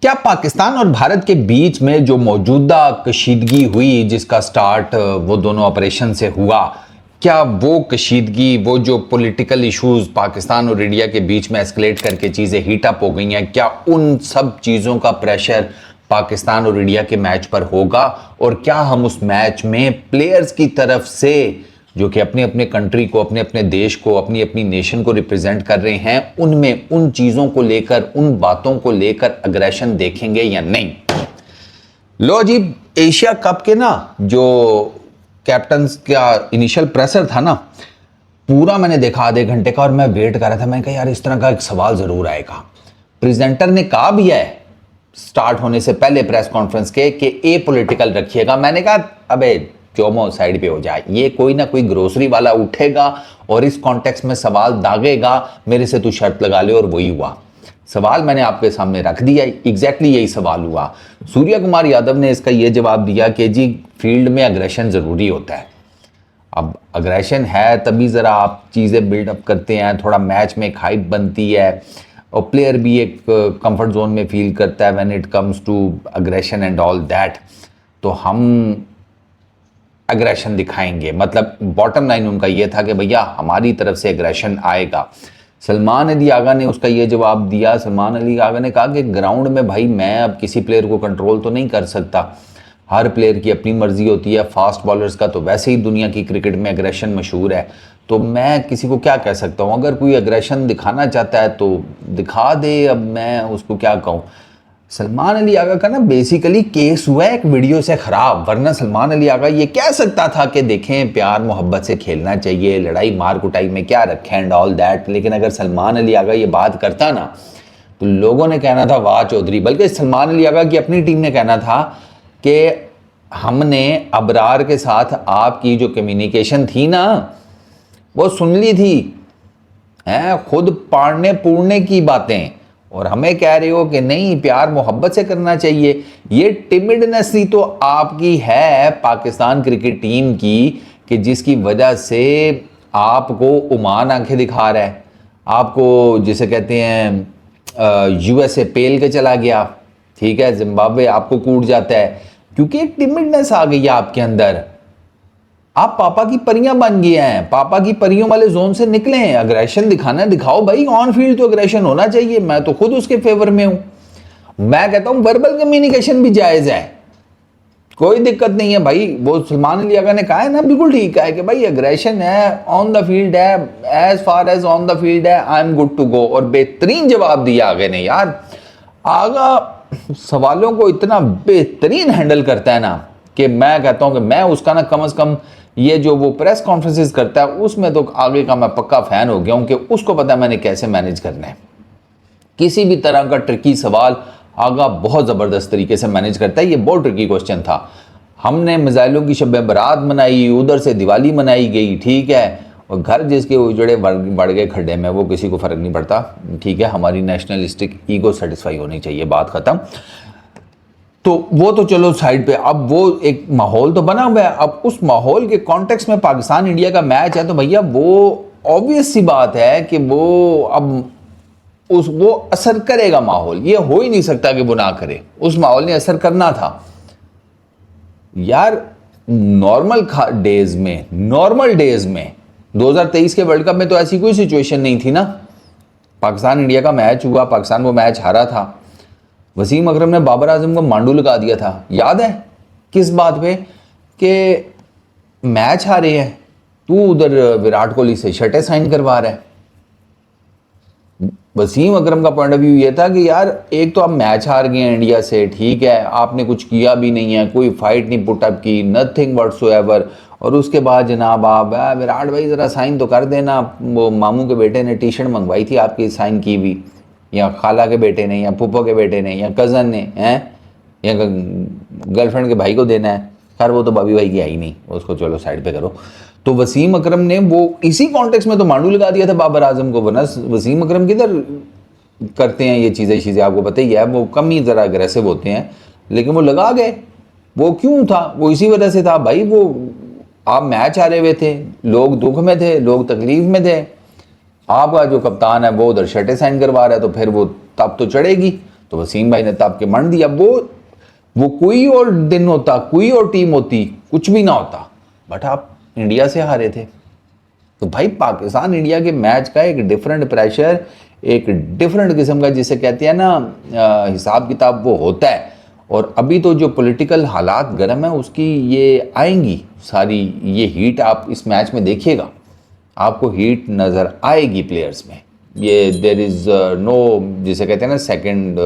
क्या पाकिस्तान और भारत के बीच में जो मौजूदा कशीदगी हुई, जिसका स्टार्ट वो दोनों ऑपरेशन से हुआ, क्या वो कशीदगी, वो जो पॉलिटिकल इश्यूज पाकिस्तान और इंडिया के बीच में एस्केलेट करके चीज़ें हीट अप हो गई हैं, क्या उन सब चीज़ों का प्रेशर पाकिस्तान और इंडिया के मैच पर होगा? और क्या हम उस मैच में प्लेयर्स की तरफ से, जो कि अपने अपने कंट्री को, अपने अपने देश को, अपनी अपनी नेशन को रिप्रेजेंट कर रहे हैं, उनमें उन चीज़ों को लेकर, उन बातों को लेकर अग्रेशन देखेंगे या नहीं? लो जी, एशिया कप के ना जो कैप्टन का इनिशियल प्रेशर था ना, पूरा मैंने देखा आधे घंटे का, और मैं वेट कर रहा था। मैंने कहा यार इस तरह का एक सवाल ज़रूर आएगा। प्रेजेंटर ने कहा भी है स्टार्ट होने से पहले प्रेस कॉन्फ्रेंस के कि ए पॉलिटिकल रखिएगा। मैंने कहा अबे चोमो साइड पे हो जाए, ये कोई ना कोई ग्रोसरी वाला उठेगा और इस कॉन्टेक्स्ट में सवाल दागेगा, मेरे से तू शर्त लगा ले। और वही हुआ। सवाल मैंने आपके सामने रख दिया, एग्जैक्टली यही सवाल हुआ। सूर्य कुमार यादव ने इसका ये जवाब दिया कि जी फील्ड में अग्रेशन ज़रूरी होता है। अब अग्रेशन है तभी ज़रा आप चीज़ें बिल्डअप करते हैं, थोड़ा मैच में एक हाइप बनती है, और प्लेयर भी एक कंफर्ट जोन में फील करता है when it comes to aggression and all that. तो हम अग्रेशन दिखाएंगे, मतलब बॉटम लाइन उनका ये था कि भैया हमारी तरफ से अग्रेशन आएगा। सलमान अली आगा ने उसका ये जवाब दिया। सलमान अली आगा ने कहा कि ग्राउंड में भाई मैं अब किसी प्लेयर को कंट्रोल तो नहीं कर सकता, हर प्लेयर की अपनी मर्जी होती है। फास्ट बॉलर्स का तो वैसे ही दुनिया की क्रिकेट में अग्रेशन मशहूर है, तो मैं किसी को क्या कह सकता हूँ। अगर कोई अग्रेशन दिखाना चाहता है तो दिखा दे, अब मैं उसको क्या कहूँ। सलमान अली आगा का ना बेसिकली केस हुआ है एक वीडियो से ख़राब, वरना सलमान अली आगा ये कह सकता था कि देखें प्यार मोहब्बत से खेलना चाहिए, लड़ाई मार कुटाई में क्या रखें एंड ऑल दैट। लेकिन अगर सलमान अली आगा ये बात करता ना तो लोगों ने कहना था वाह चौधरी, बल्कि सलमान अली आगा की अपनी टीम ने कहना था कि हमने अबरार के साथ आपकी जो कम्युनिकेशन थी ना वो सुन ली थी, हैं खुद पाड़ने पूड़ने की बातें, और हमें कह रहे हो कि नहीं प्यार मोहब्बत से करना चाहिए। ये टिमिडनेस ही तो आपकी है पाकिस्तान क्रिकेट टीम की, कि जिसकी वजह से आपको ओमान आंखें दिखा रहा है, आपको जिसे कहते हैं यूएसए पेल के चला गया, ठीक है, जिम्बाब्वे आपको कूट जाता है, क्योंकि एक टिमिडनेस आ गई है आपके अंदर। आप पापा की परियां बन गए हैं, पापा की परियों वाले जोन से निकले हैं। अग्रेशन दिखाना दिखाओ भाई, ऑन फील्ड तो अग्रेशन होना चाहिए, मैं तो खुद उसके फेवर में हूं। मैं कहता हूं वर्बल कम्युनिकेशन भी जायज है, कोई दिक्कत नहीं है भाई। वो सलमान अली आगा ने कहा है ना, बिल्कुल ठीक है कि भाई अग्रेशन है, ऑन द फील्ड है, as far as on the field है, I am good to go. और बेहतरीन जवाब दिया आगे ने यार। आगा सवालों को इतना बेहतरीन हैंडल करता है ना कि मैं कहता हूं कि मैं उसका ना कम से कम ये जो वो प्रेस कॉन्फ्रेंसेस करता है उसमें तो आगे का मैं पक्का फैन हो गया हूं, कि उसको पता है मैंने कैसे मैनेज करना है। किसी भी तरह का ट्रिकी सवाल आगा बहुत ज़बरदस्त तरीके से मैनेज करता है। ये बहुत ट्रिकी क्वेश्चन था। हमने मिसाइलों की शब बारात मनाई, उधर से दिवाली मनाई गई, ठीक है, और घर जिसके उजड़े बढ़ गए खड्डे में, वो किसी को फ़र्क नहीं पड़ता, ठीक है, हमारी नेशनलिस्टिक ईगो सेटिस्फाई होनी चाहिए, बात ख़त्म। तो वो तो चलो साइड पे, अब वो एक माहौल तो बना हुआ है। अब उस माहौल के कॉन्टेक्स्ट में पाकिस्तान इंडिया का मैच है, तो भैया वो ऑब्वियस सी बात है कि वो अब वो असर करेगा माहौल, ये हो ही नहीं सकता कि वो ना करे। उस माहौल ने असर करना था यार। नॉर्मल डेज में 2023 के वर्ल्ड कप में तो ऐसी कोई सिचुएशन नहीं थी ना। पाकिस्तान इंडिया का मैच हुआ, पाकिस्तान वो मैच हारा था, वसीम अकरम ने बाबर आजम को मांडू लगा दिया था, याद है किस बात पे, कि मैच हारे हैं, तू उधर विराट कोहली से शर्टें साइन करवा रहा है। वसीम अकरम का पॉइंट ऑफ व्यू ये था कि यार एक तो आप मैच हार गए हैं इंडिया से, ठीक है, आपने कुछ किया भी नहीं है, कोई फाइट नहीं पुटअप की, नथिंग व्हाटसोएवर, और उसके बाद जनाब आप विराट भाई ज़रा साइन तो कर देना। वो मामू के बेटे ने टी शर्ट मंगवाई थी आपकी साइन की भी, या खाला के बेटे ने, या फूफो के बेटे ने, या कज़न ने, हैं, या गर्लफ्रेंड के भाई को देना है। खैर वो तो भाभी भाई की आई नहीं, उसको चलो साइड पे करो। तो वसीम अकरम ने वो इसी कॉन्टेक्स्ट में तो मांडू लगा दिया था बाबर आजम को, वरना वसीम अकरम किधर करते हैं ये चीज़ें आपको पता ही है, वो कम ही ज़रा अग्रेसिव होते हैं, लेकिन वो लगा गए। वो क्यों था? वो इसी वजह से था भाई, वो आप मैच हारे हुए थे, लोग दुख में थे, लोग तकलीफ में थे, आपका जो कप्तान है वो उधर शर्टें साइन करवा रहा है, तो फिर वो तब तो चढ़ेगी। तो वसीम भाई ने ताप के मंड दिया। वो कोई और दिन होता, कोई और टीम होती, कुछ भी ना होता, बट आप इंडिया से हारे थे। तो भाई पाकिस्तान इंडिया के मैच का एक डिफरेंट प्रेशर, एक डिफरेंट किस्म का जिसे कहते हैं ना हिसाब किताब वो होता है। और अभी तो जो पॉलिटिकल हालात गर्म है उसकी ये आएंगी सारी, ये हीट आप इस मैच में देखिएगा, आपको हीट नज़र आएगी प्लेयर्स में। ये देर इज़ नो जिसे कहते हैं ना सेकंड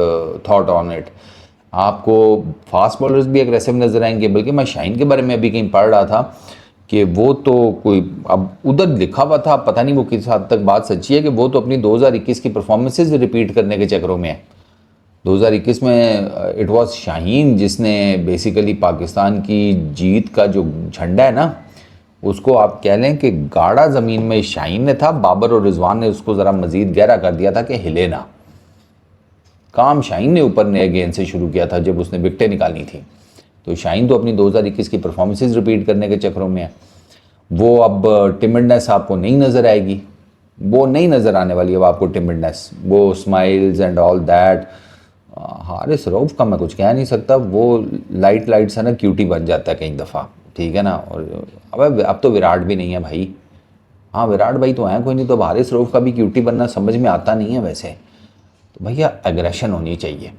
थॉट ऑन इट। आपको फास्ट बॉलर्स भी एग्रेसिव नज़र आएंगे, बल्कि मैं शाहीन के बारे में अभी कहीं पढ़ रहा था कि वो तो कोई, अब उधर लिखा हुआ था, पता नहीं वो किस हद तक बात सच्ची है, कि वो तो अपनी 2021 की परफॉर्मेंसेज रिपीट करने के चक्करों में है। 2021 में इट वाज शाहीन जिसने बेसिकली पाकिस्तान की जीत का जो झंडा है ना, उसको आप कह लें कि गाढ़ा ज़मीन में शाहीन ने था। बाबर और रिजवान ने उसको ज़रा मज़ीद गहरा कर दिया था कि हिले ना। काम शाहीन ने ऊपर नए गेंद से शुरू किया था जब उसने विकटें निकाली थी। तो शाहीन तो अपनी 2021 की परफॉर्मेंसेज रिपीट करने के चक्करों में है। वो अब टिमिडनेस आपको नहीं नज़र आएगी, वो नहीं नज़र आने वाली अब आपको टिमिडनेस, वो smiles and all that. Haris Rauf का मैं कुछ कह नहीं सकता, वो लाइट सा ना क्यूटी बन जाता है कई दफ़ा, ठीक है ना। और अब तो विराट भी नहीं है भाई। हाँ विराट भाई तो हैं कोई नहीं, तो हारिस रऊफ का भी क्यूटी बनना समझ में आता नहीं है वैसे। तो भैया एग्रेशन होनी चाहिए,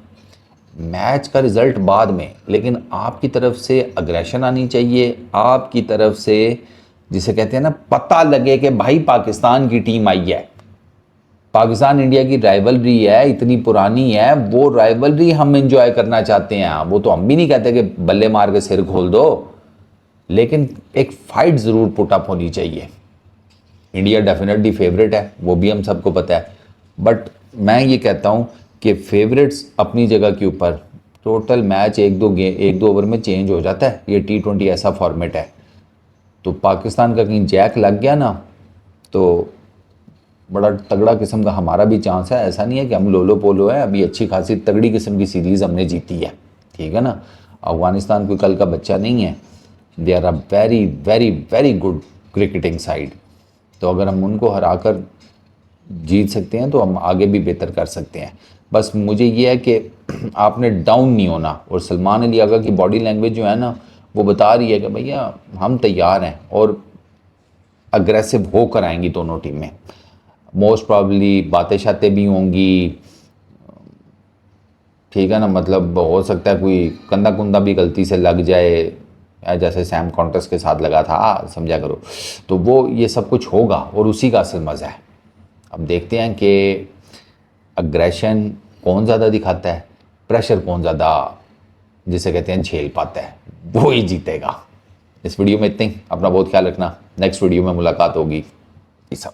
मैच का रिज़ल्ट बाद में, लेकिन आपकी तरफ से अग्रेशन आनी चाहिए, आपकी तरफ से जिसे कहते हैं ना पता लगे कि भाई पाकिस्तान की टीम आई है, पाकिस्तान इंडिया की राइवलरी है, इतनी पुरानी है, वो राइवलरी हम एंजॉय करना चाहते हैं। वो तो हम भी नहीं कहते कि बल्ले मार के सिर खोल दो, लेकिन एक फाइट ज़रूर पुटअप होनी चाहिए। इंडिया डेफिनेटली फेवरेट है, वो भी हम सबको पता है, बट मैं ये कहता हूँ कि फेवरेट्स अपनी जगह के ऊपर, टोटल मैच एक दो ओवर में चेंज हो जाता है। ये T20 ऐसा फॉर्मेट है, तो पाकिस्तान का कहीं जैक लग गया ना तो बड़ा तगड़ा किस्म का हमारा भी चांस है। ऐसा नहीं है कि हम लोलो पोलो है, अभी अच्छी खासी तगड़ी किस्म की सीरीज़ हमने जीती है, ठीक है ना। अफगानिस्तान कोई कल का बच्चा नहीं है, they are a very very very good cricketing side. तो अगर हम उनको हरा कर जीत सकते हैं तो हम आगे भी बेहतर कर सकते हैं। बस मुझे ये है कि आपने डाउन नहीं होना। और सलमान अली आगा की बॉडी लैंग्वेज जो है ना, वो बता रही है कि भैया हम तैयार हैं और अग्रेसिव होकर आएंगी दोनों टीमें। मोस्ट प्रॉब्ली बातें शातें भी होंगी, ठीक है ना, मतलब हो सकता है कोई कंधा कुंधा भी गलती से लग जाए, जैसे सैम कॉन्टेस्ट के साथ लगा था, समझा करो। तो वो ये सब कुछ होगा और उसी का असल मज़ा है। अब देखते हैं कि अग्रेशन कौन ज़्यादा दिखाता है, प्रेशर कौन ज़्यादा जिसे कहते हैं झेल पाता है, वो ही जीतेगा। इस वीडियो में इतने ही, अपना बहुत ख्याल रखना। नेक्स्ट वीडियो में मुलाकात होगी। ये सब।